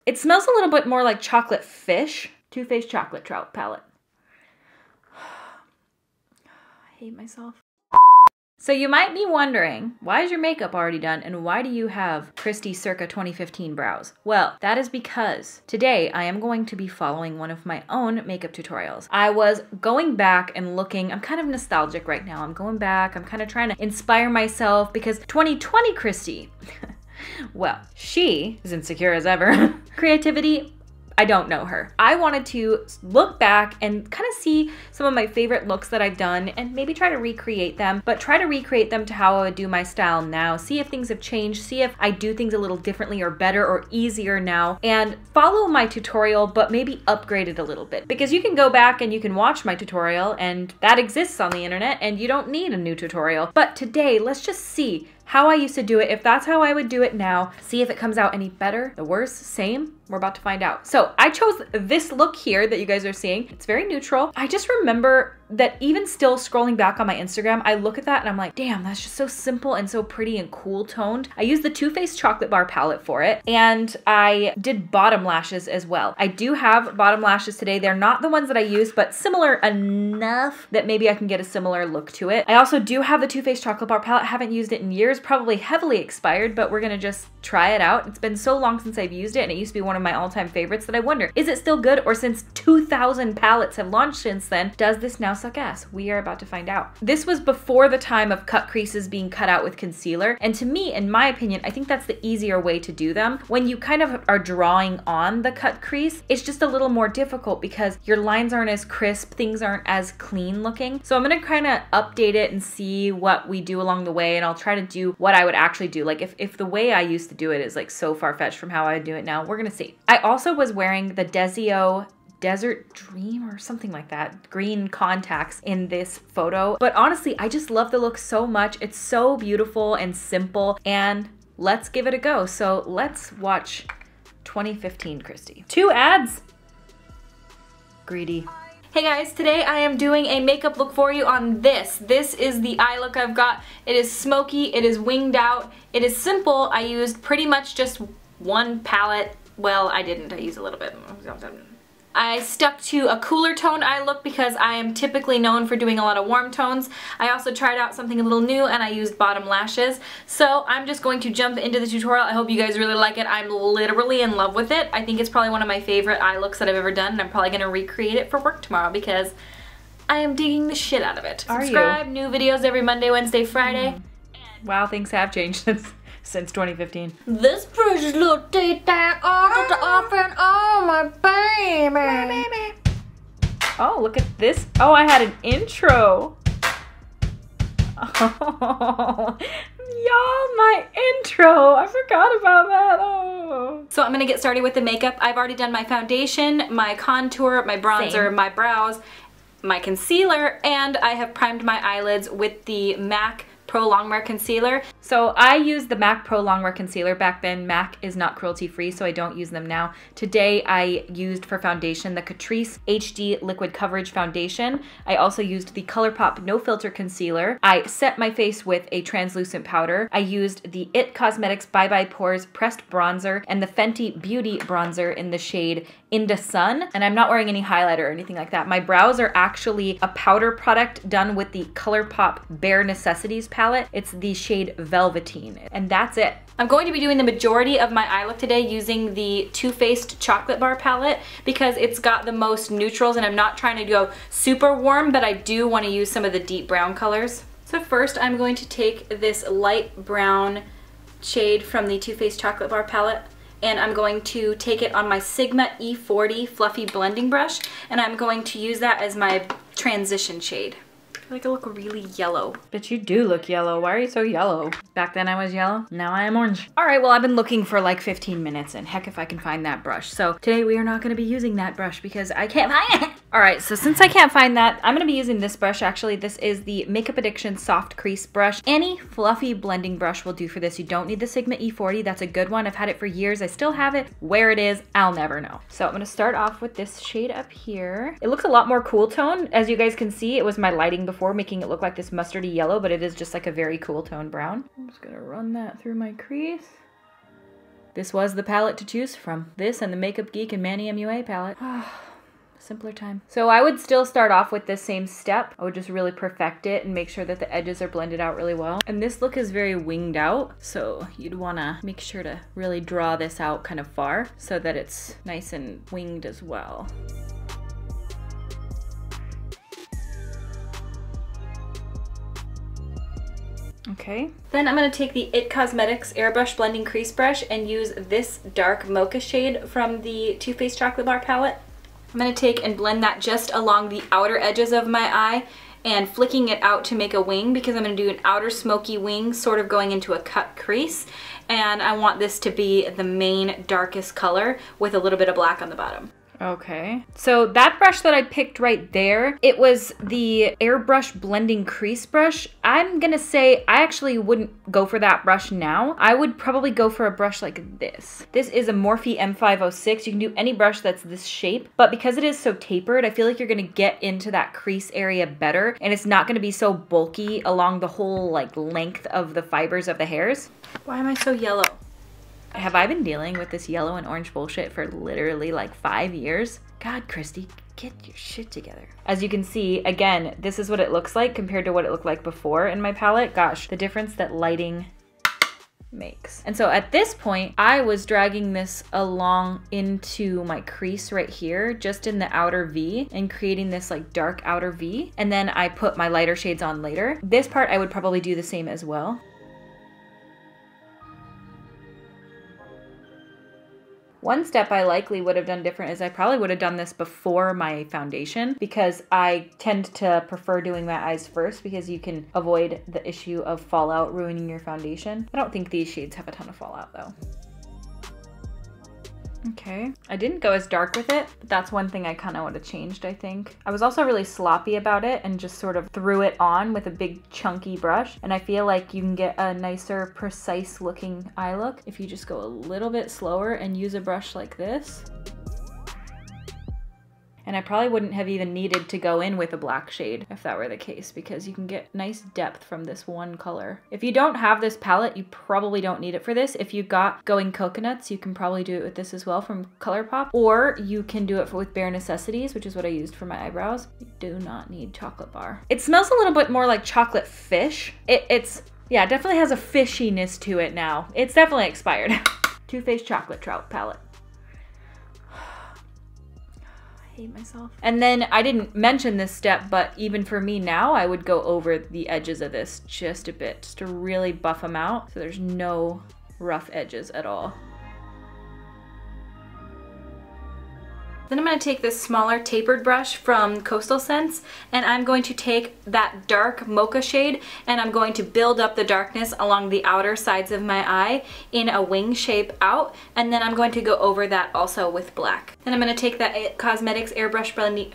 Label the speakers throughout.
Speaker 1: It smells a little bit more like chocolate fish. Too Faced Chocolate Trout palette. I hate myself. So you might be wondering, why is your makeup already done and why do you have Kristi circa 2015 brows? Well, that is because today I am going to be following one of my own makeup tutorials. I was going back and looking, I'm kind of nostalgic right now. I'm going back, I'm kind of trying to inspire myself because 2020 Kristi, well, she is insecure as ever. Creativity, I don't know her. I wanted to look back and kind of see some of my favorite looks that I've done and maybe try to recreate them, but try to recreate them to how I would do my style now. See if things have changed, see if I do things a little differently or better or easier now, and follow my tutorial, but maybe upgrade it a little bit. Because you can go back and you can watch my tutorial and that exists on the internet and you don't need a new tutorial. But today, let's just see how I used to do it, if that's how I would do it now, see if it comes out any better, the worse, same, we're about to find out. So I chose this look here that you guys are seeing. It's very neutral. I just remember that even still scrolling back on my Instagram, I look at that and I'm like, damn, that's just so simple and so pretty and cool toned. I used the Too Faced Chocolate Bar palette for it, and I did bottom lashes as well. I do have bottom lashes today. They're not the ones that I use, but similar enough that maybe I can get a similar look to it. I also do have the Too Faced Chocolate Bar palette. I haven't used it in years, probably heavily expired, but we're gonna just try it out. It's been so long since I've used it, and it used to be one of my all-time favorites that I wonder, is it still good? Or since 2,000 palettes have launched since then, does this now suck ass? We are about to find out. This was before the time of cut creases being cut out with concealer, and to me, in my opinion, I think that's the easier way to do them. When you kind of are drawing on the cut crease, it's just a little more difficult because your lines aren't as crisp, things aren't as clean looking. So I'm gonna kind of update it and see what we do along the way, and I'll try to do what I would actually do. Like if the way I used to do it is like so far-fetched from how I do it now, we're gonna see. I also was wearing the Desio Desert Dream or something like that, green contacts in this photo. But honestly, I just love the look so much. It's so beautiful and simple, and let's give it a go. So let's watch 2015 Kristi. 2 ads. Greedy. Hey guys, today I am doing a makeup look for you on this. This is the eye look I've got. It is smoky, it is winged out, it is simple. I used pretty much just one palette. Well, I didn't, I used a little bit. I stuck to a cooler tone eye look because I am typically known for doing a lot of warm tones. I also tried out something a little new and I used bottom lashes. So I'm just going to jump into the tutorial. I hope you guys really like it. I'm literally in love with it. I think it's probably one of my favorite eye looks that I've ever done, and I'm probably gonna recreate it for work tomorrow because I am digging the shit out of it. Subscribe, new videos every Monday, Wednesday, Friday. Wow, things have changed since 2015. This precious little teeth that often, oh my baby. Oh, look at this. Oh, I had an intro. Oh, y'all, my intro. I forgot about that. Oh. So I'm gonna get started with the makeup. I've already done my foundation, my contour, my bronzer, my brows, my concealer, and I have primed my eyelids with the MAC Pro Longwear Concealer. So I used the MAC Pro Longwear Concealer back then. MAC is not cruelty free, so I don't use them now. Today I used for foundation the Catrice HD Liquid Coverage Foundation. I also used the Colourpop No Filter Concealer. I set my face with a translucent powder. I used the IT Cosmetics Bye Bye Pores Pressed Bronzer and the Fenty Beauty Bronzer in the shade Into Sun. And I'm not wearing any highlighter or anything like that. My brows are actually a powder product done with the Colourpop Bare Necessities palette. It's the shade Velveteen, and that's it. I'm going to be doing the majority of my eye look today using the Too Faced Chocolate Bar palette because it's got the most neutrals, and I'm not trying to go super warm, but I do want to use some of the deep brown colors. So first I'm going to take this light brown shade from the Too Faced Chocolate Bar palette, and I'm going to take it on my Sigma E40 fluffy blending brush, and I'm going to use that as my transition shade. I feel like I look really yellow. But you do look yellow. Why are you so yellow? Back then I was yellow. Now I am orange. All right, well, I've been looking for like 15 minutes, and heck if I can find that brush. So today we are not gonna be using that brush because I can't find it. All right, so since I can't find that, I'm gonna be using this brush. Actually, this is the Makeup Addiction Soft Crease Brush. Any fluffy blending brush will do for this. You don't need the Sigma E40. That's a good one. I've had it for years. I still have it. Where it is, I'll never know. So I'm gonna start off with this shade up here. It looks a lot more cool tone. As you guys can see, it was my lighting before making it look like this mustardy yellow, but it is just like a very cool tone brown. I'm just gonna run that through my crease. this was the palette to choose from. This and the Makeup Geek and Manny MUA palette. Simpler time. So I would still start off with the same step. I would just really perfect it and make sure that the edges are blended out really well. And this look is very winged out, so you'd wanna make sure to really draw this out kind of far so that it's nice and winged as well. Okay. Then I'm going to take the IT Cosmetics Airbrush Blending Crease Brush and use this dark mocha shade from the Too Faced Chocolate Bar palette. I'm going to take and blend that just along the outer edges of my eye and flicking it out to make a wing, because I'm going to do an outer smoky wing sort of going into a cut crease, and I want this to be the main darkest color with a little bit of black on the bottom. Okay, so that brush that I picked right there, it was the Airbrush Blending Crease Brush. I'm gonna say I actually wouldn't go for that brush now. I would probably go for a brush like this. This is a Morphe M506. You can do any brush that's this shape, but because it is so tapered, I feel like you're gonna get into that crease area better, and it's not gonna be so bulky along the whole like length of the fibers of the hairs. Why am I so yellow? Have I been dealing with this yellow and orange bullshit for literally like 5 years? God, Kristi, get your shit together. As you can see, again, this is what it looks like compared to what it looked like before in my palette. Gosh, the difference that lighting makes. And so at this point, I was dragging this along into my crease right here, just in the outer V, and creating this like dark outer V. And then I put my lighter shades on later. This part I would probably do the same as well. One step I likely would have done different is I probably would have done this before my foundation, because I tend to prefer doing my eyes first because you can avoid the issue of fallout ruining your foundation. I don't think these shades have a ton of fallout though. Okay, I didn't go as dark with it, but that's one thing I kind of would have changed, I think. I was also really sloppy about it and just sort of threw it on with a big chunky brush, and I feel like you can get a nicer, precise looking eye look if you just go a little bit slower and use a brush like this. And I probably wouldn't have even needed to go in with a black shade if that were the case, because you can get nice depth from this one color. If you don't have this palette, you probably don't need it for this. If you got Going Coconuts, you can probably do it with this as well from Colourpop, or you can do it with Bare Necessities, which is what I used for my eyebrows. You do not need Chocolate Bar. It smells a little bit more like chocolate fish. Yeah, it definitely has a fishiness to it now. It's definitely expired. Too Faced Chocolate Trout palette. Hate myself. And then I didn't mention this step, but even for me now, I would go over the edges of this just a bit, just to really buff them out so there's no rough edges at all. Then I'm going to take this smaller tapered brush from Coastal Scents, and I'm going to take that dark mocha shade and I'm going to build up the darkness along the outer sides of my eye in a wing shape out, and then I'm going to go over that also with black. Then I'm going to take that IT Cosmetics Airbrush Blending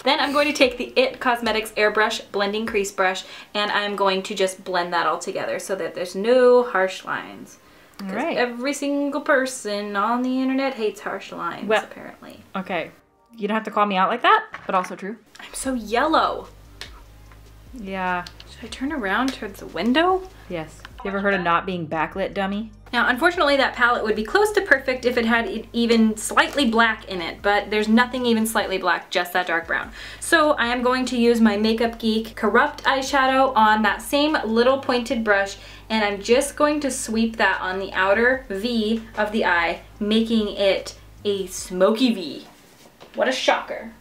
Speaker 1: Then I'm going to take the IT Cosmetics Airbrush Blending Crease Brush, and I'm going to just blend that all together so that there's no harsh lines. Because every single person on the internet hates harsh lines, apparently. Okay, you don't have to call me out like that, but also true. I'm so yellow. Yeah. Should I turn around towards the window? Yes. You ever heard of not being backlit, dummy? Now, unfortunately, that palette would be close to perfect if it had even slightly black in it, but there's nothing even slightly black, just that dark brown. So I am going to use my Makeup Geek Corrupt eyeshadow on that same little pointed brush, and I'm just going to sweep that on the outer V of the eye, making it a smoky V. What a shocker.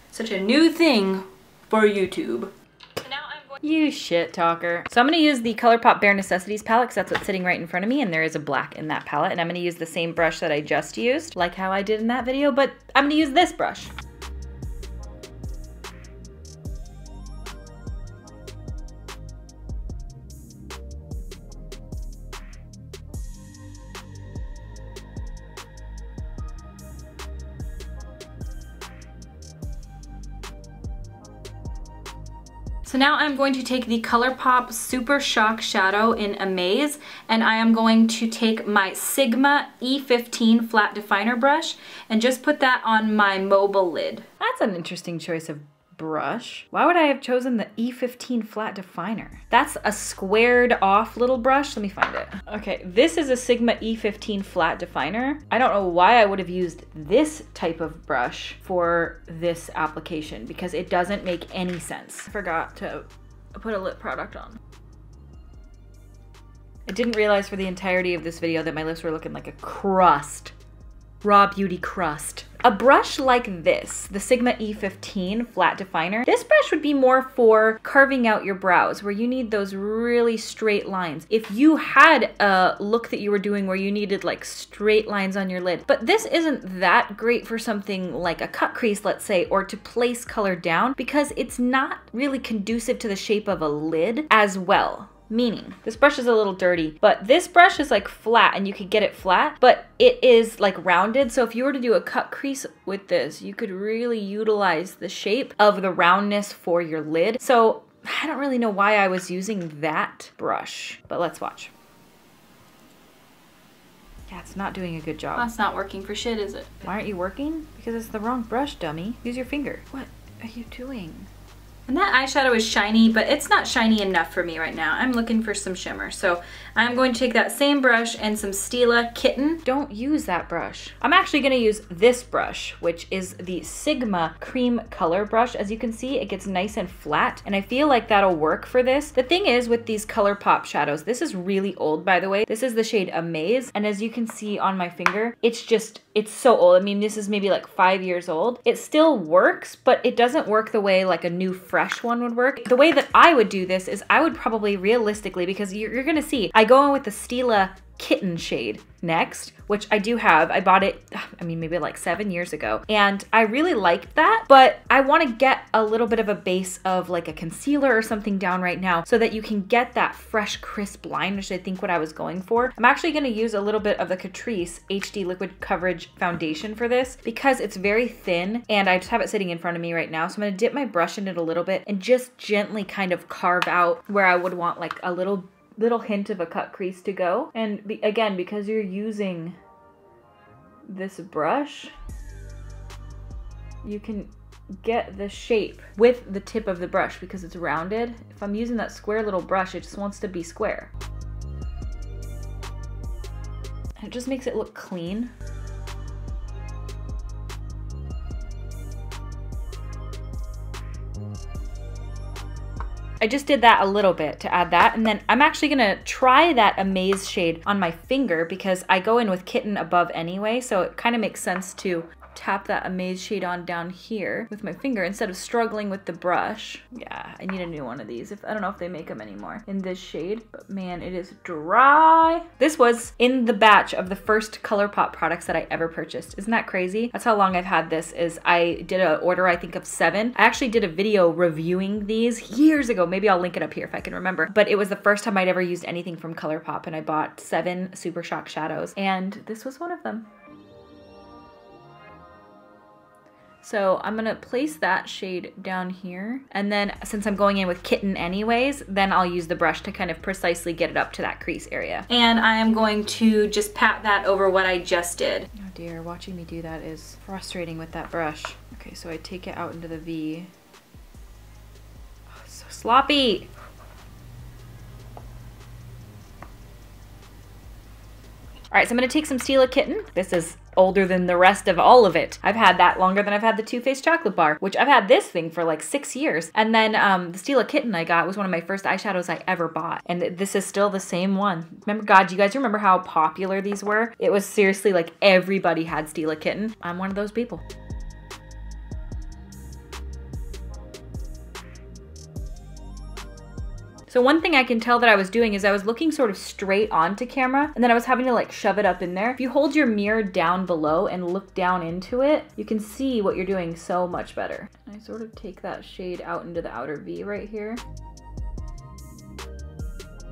Speaker 1: Such a new thing for YouTube. You shit talker. So I'm going to use the Colourpop Bare Necessities palette because that's what's sitting right in front of me, and there is a black in that palette, and I'm going to use the same brush that I just used, like how I did in that video, but I'm going to use this brush. So now I'm going to take the Colourpop Supershock shadow in Amaze, and I am going to take my Sigma E15 flat definer brush and just put that on my mobile lid. That's an interesting choice of brush. Why would I have chosen the E15 flat definer? That's a squared off little brush. Let me find it. Okay, this is a Sigma E15 flat definer. I don't know why I would have used this type of brush for this application because it doesn't make any sense. I forgot to put a lip product on. I didn't realize for the entirety of this video that my lips were looking like a crust. Raw beauty crust. A brush like this, the Sigma E15 flat definer, this brush would be more for carving out your brows where you need those really straight lines. If you had a look that you were doing where you needed like straight lines on your lid, but this isn't that great for something like a cut crease, let's say, or to place color down because it's not really conducive to the shape of a lid as well. Meaning, this brush is a little dirty, but this brush is like flat and you could get it flat, but it is like rounded. So if you were to do a cut crease with this, you could really utilize the shape of the roundness for your lid. So I don't really know why I was using that brush, but let's watch. Yeah, it's not doing a good job.
Speaker 2: That's not working for shit, is it?
Speaker 1: Why aren't you working? Because it's the wrong brush, dummy. Use your finger. What are you doing?
Speaker 2: And that eyeshadow is shiny, but it's not shiny enough for me right now. I'm looking for some shimmer. So I'm going to take that same brush and some Stila Kitten.
Speaker 1: Don't use that brush. I'm actually gonna use this brush, which is the Sigma Cream Color Brush. As you can see, it gets nice and flat, and I feel like that'll work for this. The thing is with these Colourpop shadows, this is really old, by the way. This is the shade Amaze, and as you can see on my finger, it's so old. I mean, this is maybe like 5 years old. It still works, but it doesn't work the way like a new fresh one would work. The way that I would do this is I would probably realistically, because you're gonna see, I go in with the Stila Kitten shade next, which I do have. I bought it, I mean, maybe like 7 years ago, and I really liked that, but I want to get a little bit of a base of like a concealer or something down right now so that you can get that fresh, crisp line, which I think what I was going for. I'm actually going to use a little bit of the Catrice HD Liquid Coverage Foundation for this because it's very thin and I just have it sitting in front of me right now. So I'm going to dip my brush in it a little bit and just gently kind of carve out where I would want like a little hint of a cut crease to go. And again, because you're using this brush, you can get the shape with the tip of the brush because it's rounded. If I'm using that square little brush, it just wants to be square. And it just makes it look clean. I just did that a little bit to add that, and then I'm actually gonna try that Amaze shade on my finger because I go in with Kitten above anyway, so it kind of makes sense to tap that Amaze shade on down here with my finger instead of struggling with the brush. Yeah, I need a new one of these. I don't know if they make them anymore in this shade, but man, it is dry. This was in the batch of the first Colourpop products that I ever purchased. Isn't that crazy? That's how long I've had this. Is I did an order, I think, of 7. I actually did a video reviewing these years ago. Maybe I'll link it up here if I can remember. But it was the first time I'd ever used anything from Colourpop, and I bought 7 Supershock shadows, and this was one of them. So I'm gonna place that shade down here. And then since I'm going in with Kitten anyways, then I'll use the brush to kind of precisely get it up to that crease area.
Speaker 2: And I am going to just pat that over what I just did.
Speaker 1: Oh dear, watching me do that is frustrating with that brush. Okay, so I take it out into the V. Oh, it's so sloppy. All right, so I'm gonna take some Stila Kitten. This is older than the rest of all of it. I've had that longer than I've had the Too Faced chocolate bar, which I've had this thing for like 6 years. And then the Stila Kitten I got was one of my first eyeshadows I ever bought. And this is still the same one. Remember, God, do you guys remember how popular these were? It was seriously like everybody had Stila Kitten. I'm one of those people. So one thing I can tell that I was doing is I was looking sort of straight onto camera, and then I was having to like shove it up in there. If you hold your mirror down below and look down into it, you can see what you're doing so much better. I sort of take that shade out into the outer V right here.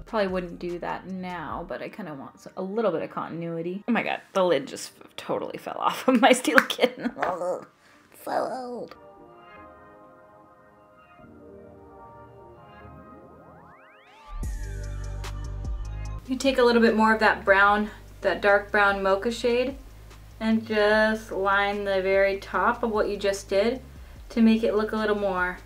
Speaker 1: Probably wouldn't do that now, but I kind of want a little bit of continuity. Oh my God, the lid just totally fell off of my Stila Kitten. So old.
Speaker 2: You take a little bit more of that brown, that dark brown mocha shade, and just line the very top of what you just did. to make it look a little more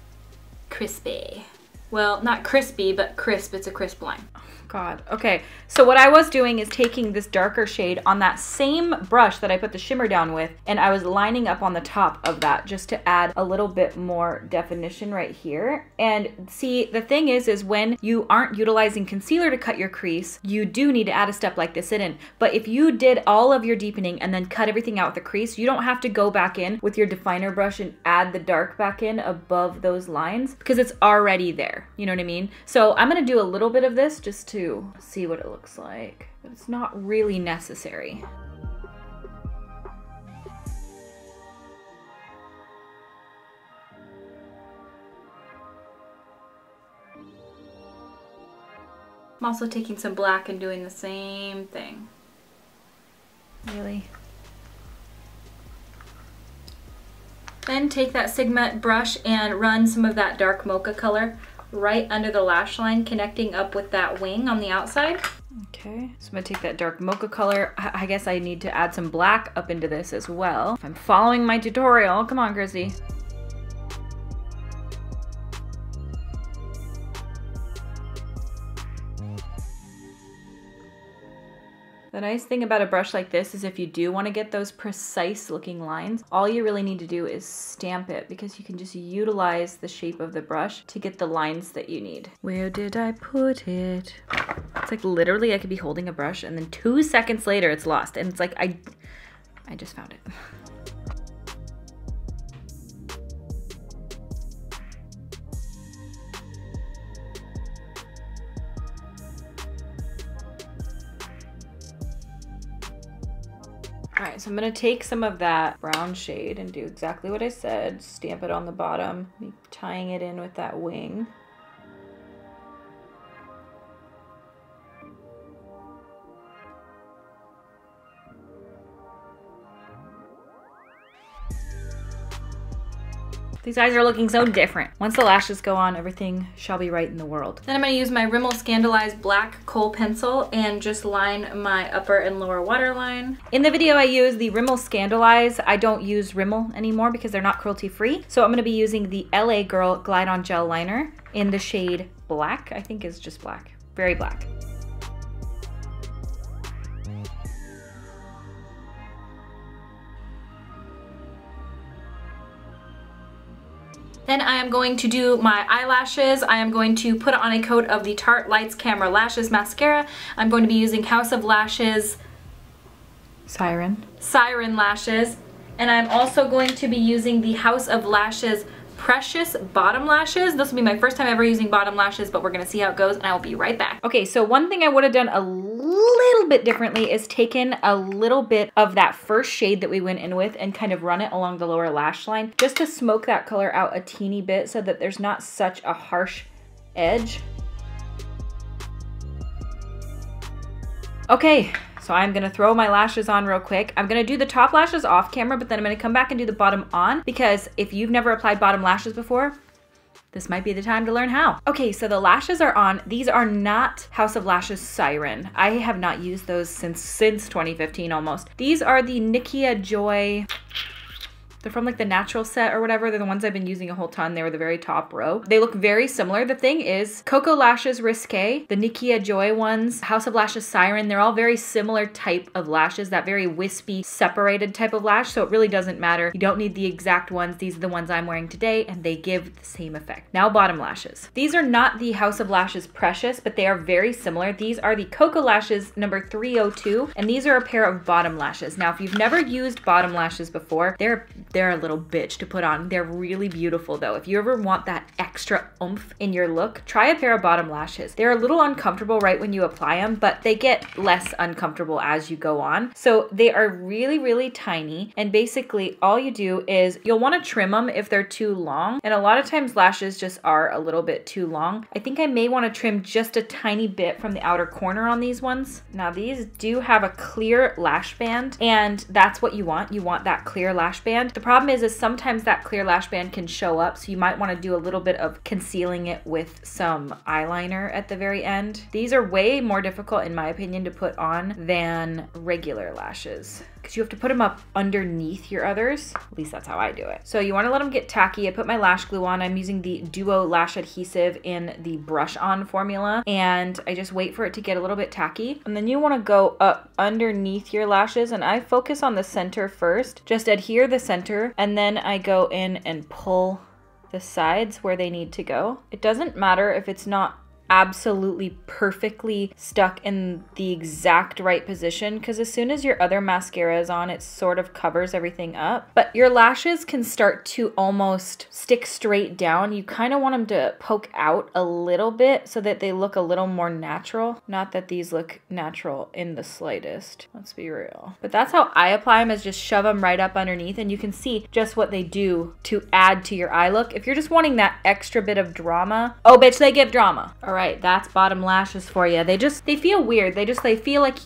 Speaker 2: crispy. Well, not crispy, but crisp. It's a crisp line.
Speaker 1: God. Okay, so what I was doing is taking this darker shade on that same brush that I put the shimmer down with, and I was lining up on the top of that just to add a little bit more definition right here. And see, the thing is when you aren't utilizing concealer to cut your crease, you do need to add a step like this in. But if you did all of your deepening and then cut everything out with the crease, you don't have to go back in with your definer brush and add the dark back in above those lines because it's already there. You know what I mean? So I'm gonna do a little bit of this just to see what it looks like, but it's not really necessary.
Speaker 2: I'm also taking some black and doing the same thing.
Speaker 1: Really?
Speaker 2: Then take that Sigma brush and run some of that dark mocha color right under the lash line, connecting up with that wing on the outside.
Speaker 1: Okay, so I'm gonna take that dark mocha color. I guess I need to add some black up into this as well. If I'm following my tutorial, come on, Kristi. The nice thing about a brush like this is if you do want to get those precise looking lines, all you really need to do is stamp it because you can just utilize the shape of the brush to get the lines that you need. Where did I put it? It's like literally I could be holding a brush and then 2 seconds later it's lost. And it's like, I just found it. All right, so I'm gonna take some of that brown shade and do exactly what I said, stamp it on the bottom, tying it in with that wing. These eyes are looking so different. Once the lashes go on, everything shall be right in the world.
Speaker 2: Then I'm going to use my Rimmel Scandalized black kohl pencil and just line my upper and lower waterline.
Speaker 1: In the video I use the Rimmel Scandalize. I don't use Rimmel anymore because they're not cruelty free. So I'm going to be using the LA Girl Glide On Gel Liner in the shade black. I think is just black, very black.
Speaker 2: Then I am going to do my eyelashes. I am going to put on a coat of the Tarte Lights Camera Lashes Mascara. I'm going to be using House of Lashes
Speaker 1: Siren
Speaker 2: lashes. And I'm also going to be using the House of Lashes Precious bottom lashes. This will be my first time ever using bottom lashes, but we're gonna see how it goes and I will be right back.
Speaker 1: Okay, so one thing I would have done a little bit differently is taken a little bit of that first shade that we went in with and kind of run it along the lower lash line just to smoke that color out a teeny bit so that there's not such a harsh edge. Okay. So I'm gonna throw my lashes on real quick. I'm gonna do the top lashes off camera, but then I'm gonna come back and do the bottom on because if you've never applied bottom lashes before, this might be the time to learn how. Okay, so the lashes are on. These are not House of Lashes Siren. I have not used those since 2015 almost. These are the Nikkia Joy. They're from like the natural set or whatever. They're the ones I've been using a whole ton. They were the very top row. They look very similar. The thing is, Koko Lashes Risque, the Nikkia Joy ones, House of Lashes Siren, they're all very similar type of lashes, that very wispy, separated type of lash, so it really doesn't matter. You don't need the exact ones. These are the ones I'm wearing today, and they give the same effect. Now bottom lashes. These are not the House of Lashes Precious, but they are very similar. These are the Koko Lashes number 302, and these are a pair of bottom lashes. Now, if you've never used bottom lashes before, they're a little bitch to put on. They're really beautiful though. If you ever want that extra oomph in your look, try a pair of bottom lashes. They're a little uncomfortable right when you apply them, but they get less uncomfortable as you go on. So they are really, really tiny. And basically all you do is you'll want to trim them if they're too long. And a lot of times lashes just are a little bit too long. I think I may want to trim just a tiny bit from the outer corner on these ones. Now these do have a clear lash band, and that's what you want. You want that clear lash band. The problem is sometimes that clear lash band can show up, so you might want to do a little bit of concealing it with some eyeliner at the very end. These are way more difficult in my opinion to put on than regular lashes, because you have to put them up underneath your others. At least that's how I do it. So you want to let them get tacky. I put my lash glue on. I'm using the Duo Lash Adhesive in the Brush On formula, and I just wait for it to get a little bit tacky. And then you want to go up underneath your lashes, and I focus on the center first. Just adhere the center, and then I go in and pull the sides where they need to go. It doesn't matter if it's not absolutely perfectly stuck in the exact right position, because as soon as your other mascara is on, it sort of covers everything up. But your lashes can start to almost stick straight down. You kind of want them to poke out a little bit so that they look a little more natural. Not that these look natural in the slightest. Let's be real. But that's how I apply them, is just shove them right up underneath, and you can see just what they do to add to your eye look. If you're just wanting that extra bit of drama, oh bitch, they give drama. All right. Right, that's bottom lashes for you. They feel weird. They feel like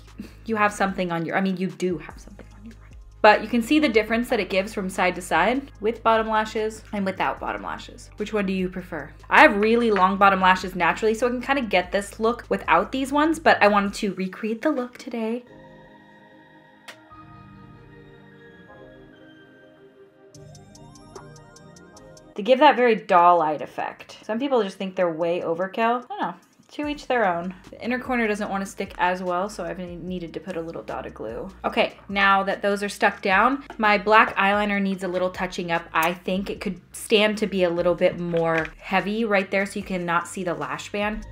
Speaker 1: you have something on your, I mean, you do have something on your eye. But you can see the difference that it gives from side to side with bottom lashes and without bottom lashes. Which one do you prefer? I have really long bottom lashes naturally, so I can kind of get this look without these ones, but I wanted to recreate the look today. To give that very doll-eyed effect. Some people just think they're way overkill. I don't know, to each their own. The inner corner doesn't want to stick as well, so I've needed to put a little dot of glue. Okay, now that those are stuck down, my black eyeliner needs a little touching up. I think it could stand to be a little bit more heavy right there so you cannot see the lash band.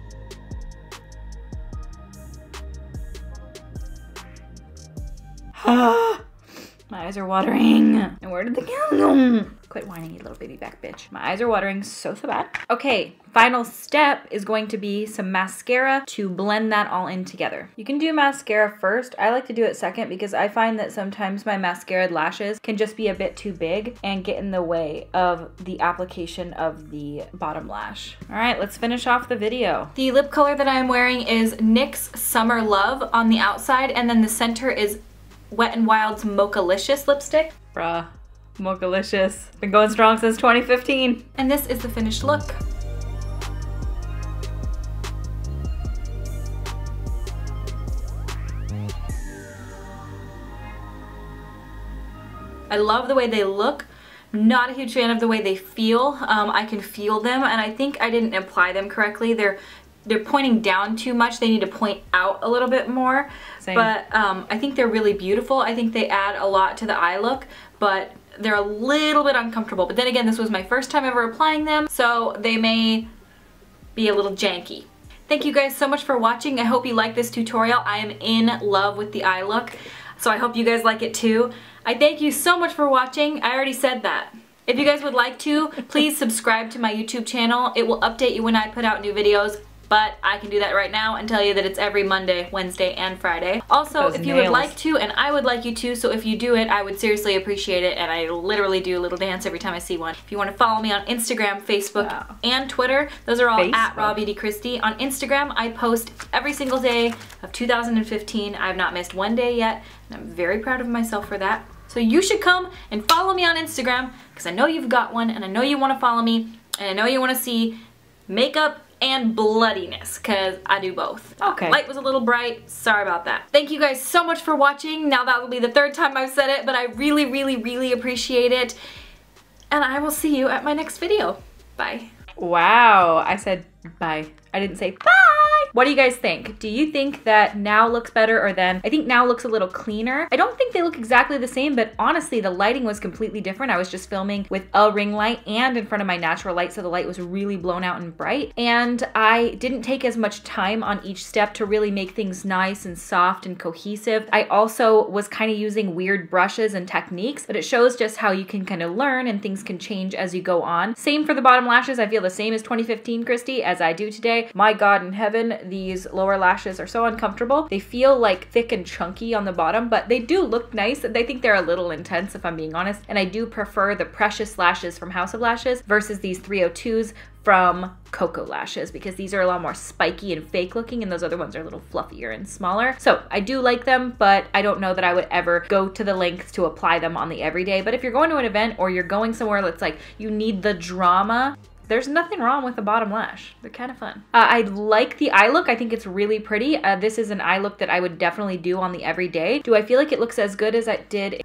Speaker 1: My eyes are watering. And where did the candle go? Quit whining, you little baby back bitch. My eyes are watering so bad. Okay, final step is going to be some mascara to blend that all in together. You can do mascara first. I like to do it second because I find that sometimes my mascara lashes can just be a bit too big and get in the way of the application of the bottom lash. All right, let's finish off the video.
Speaker 2: The lip color that I'm wearing is NYX Summer Love on the outside, and then the center is Wet n Wild's Mochalicious lipstick.
Speaker 1: Bruh, Mochalicious. Been going strong since 2015.
Speaker 2: And this is the finished look. I love the way they look. Not a huge fan of the way they feel. I can feel them, and I think I didn't apply them correctly. They're pointing down too much. They need to point out a little bit more.
Speaker 1: Same.
Speaker 2: But I think they're really beautiful. I think they add a lot to the eye look, but they're a little bit uncomfortable. But then again, this was my first time ever applying them, so they may be a little janky. Thank you guys so much for watching. I hope you like this tutorial. I am in love with the eye look, so I hope you guys like it too. I thank you so much for watching. I already said that. If you guys would like to, please subscribe to my YouTube channel. It will update you when I put out new videos. But I can do that right now and tell you that it's every Monday, Wednesday, and Friday. Also, if you would like to, and I would like you to, so if you do it, I would seriously appreciate it, and I literally do a little dance every time I see one. If you want to follow me on Instagram, Facebook, and Twitter, those are all at @RawBeautyKristi. On Instagram, I post every single day of 2015. I've not missed one day yet, and I'm very proud of myself for that. So you should come and follow me on Instagram, because I know you've got one, and I know you want to follow me, and I know you want to see makeup and bloodiness, because I do both.
Speaker 1: Okay.
Speaker 2: Light was a little bright. Sorry about that. Thank you guys so much for watching. Now that will be the third time I've said it, but I really, really, really appreciate it. And I will see you at my next video. Bye.
Speaker 1: Wow, I said bye. I didn't say bye. What do you guys think? Do you think that now looks better or then? I think now looks a little cleaner. I don't think they look exactly the same, but honestly, the lighting was completely different. I was just filming with a ring light and in front of my natural light, so the light was really blown out and bright. And I didn't take as much time on each step to really make things nice and soft and cohesive. I also was kind of using weird brushes and techniques, but it shows just how you can kind of learn and things can change as you go on. Same for the bottom lashes. I feel the same as 2015 Kristi as I do today. My God in heaven, these lower lashes are so uncomfortable. They feel like thick and chunky on the bottom, but they do look nice. I think they're a little intense if I'm being honest, and I do prefer the Precious lashes from House of Lashes versus these 302s from Koko lashes, because these are a lot more spiky and fake looking and those other ones are a little fluffier and smaller. So I do like them, but I don't know that I would ever go to the lengths to apply them on the everyday. But if you're going to an event or you're going somewhere that's like you need the drama, There's nothing wrong with the bottom lash. They're kind of fun. I like the eye look. I think it's really pretty. This is an eye look that I would definitely do on the everyday. Do I feel like it looks as good as it did?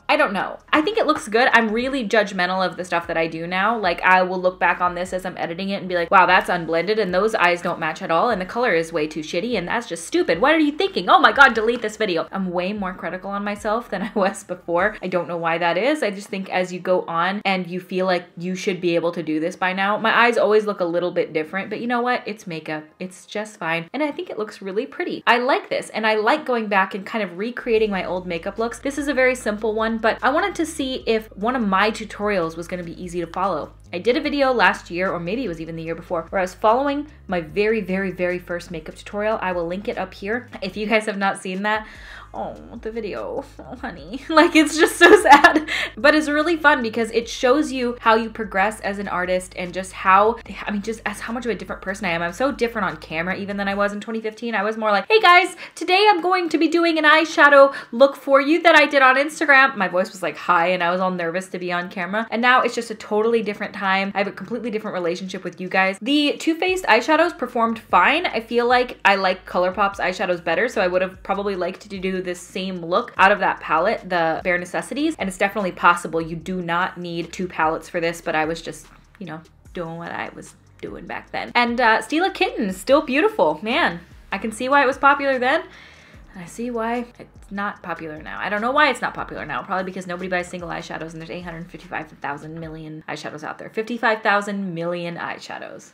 Speaker 1: I don't know. I think it looks good. I'm really judgmental of the stuff that I do now. Like, I will look back on this as I'm editing it and be like, wow, that's unblended and those eyes don't match at all and the color is way too shitty and that's just stupid. What are you thinking? Oh my God, delete this video. I'm way more critical on myself than I was before. I don't know why that is. I just think as you go on and you feel like you should be able to do this by now. My eyes always look a little bit different, but you know what? It's makeup. It's just fine. And I think it looks really pretty. I like this and I like going back and kind of recreating my old makeup looks. This is a very simple one, but I wanted to see if one of my tutorials was going to be easy to follow. I did a video last year, or maybe it was even the year before, where I was following my very first makeup tutorial. I will link it up here if you guys have not seen that. Oh, the video, oh honey, like it's just so sad, but it's really fun because it shows you how you progress as an artist and just how, I mean, just as how much of a different person I am. I'm so different on camera even than I was in 2015. I was more like, hey guys, today I'm going to be doing an eyeshadow look for you that I did on Instagram. My voice was like high and I was all nervous to be on camera. And now it's just a totally different time. I have a completely different relationship with you guys. The Too Faced eyeshadows performed fine. I feel like I like Colourpop's eyeshadows better, so I would have probably liked to do this same look out of that palette, the Bare Necessities, and it's definitely possible. You do not need 2 palettes for this, but I was just, you know, doing what I was doing back then. And Stila Kitten is still beautiful. Man, I can see why it was popular then, and I see why it's not popular now. I don't know why it's not popular now. Probably because nobody buys single eyeshadows and there's 855,000 million eyeshadows out there. 55,000 million eyeshadows.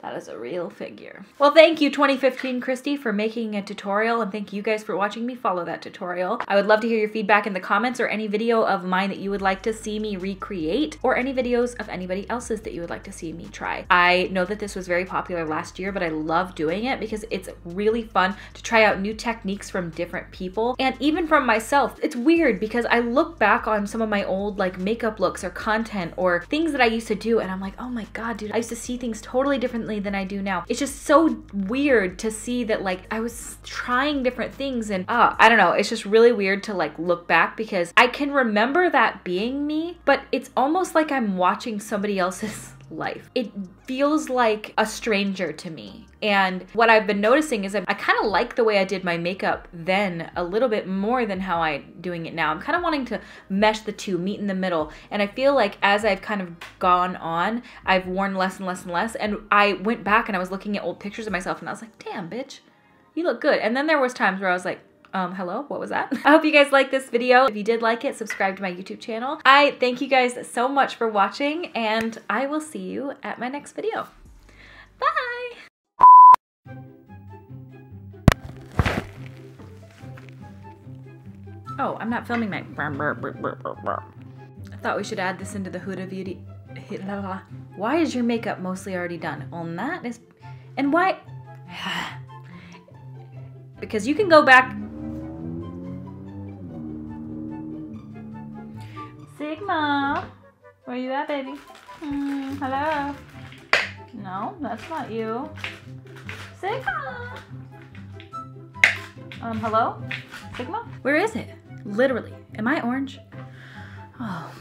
Speaker 1: That is a real figure. Well, thank you 2015 Kristi for making a tutorial, and thank you guys for watching me follow that tutorial. I would love to hear your feedback in the comments or any video of mine that you would like to see me recreate, or any videos of anybody else's that you would like to see me try. I know that this was very popular last year, but I love doing it because it's really fun to try out new techniques from different people and even from myself. It's weird because I look back on some of my old like makeup looks or content or things that I used to do and I'm like, oh my God, dude, I used to see things totally differently than I do now. It's just so weird to see that like I was trying different things and I don't know, it's just really weird to like look back because I can remember that being me, but it's almost like I'm watching somebody else's life. It feels like a stranger to me. And what I've been noticing is I kind of like the way I did my makeup then a little bit more than how I'm doing it now. I'm kind of wanting to mesh the two, meet in the middle. And I feel like as I've kind of gone on, I've worn less and less and less. And I went back and I was looking at old pictures of myself and I was like, damn, bitch, you look good. And then there was times where I was like, hello, what was that? I hope you guys liked this video. If you did like it, subscribe to my YouTube channel. I thank you guys so much for watching and I will see you at my next video. Bye! Oh, I'm not filming my... I thought we should add this into the Huda Beauty... Why is your makeup mostly already done? On that is... And why... Because you can go back... Sigma, where you at, baby? Hello? No, that's not you. Sigma! Hello? Sigma? Where is it? Literally. Am I orange? Oh.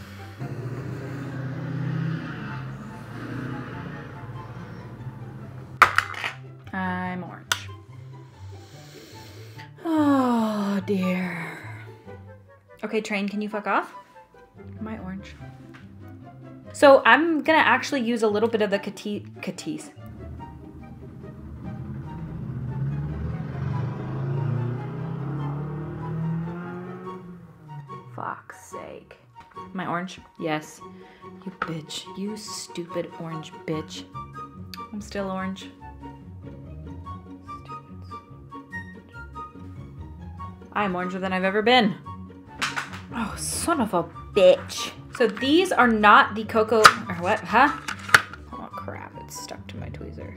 Speaker 1: I'm orange. Oh, dear. Okay, train, can you fuck off? Am I orange? So I'm gonna actually use a little bit of the Catis. Fuck's sake. Am I orange? Yes. You bitch. You stupid orange bitch. I'm still orange. I'm oranger than I've ever been. Oh, son of a bitch. So these are not the Koko, or what, huh? Oh crap, it's stuck to my tweezer.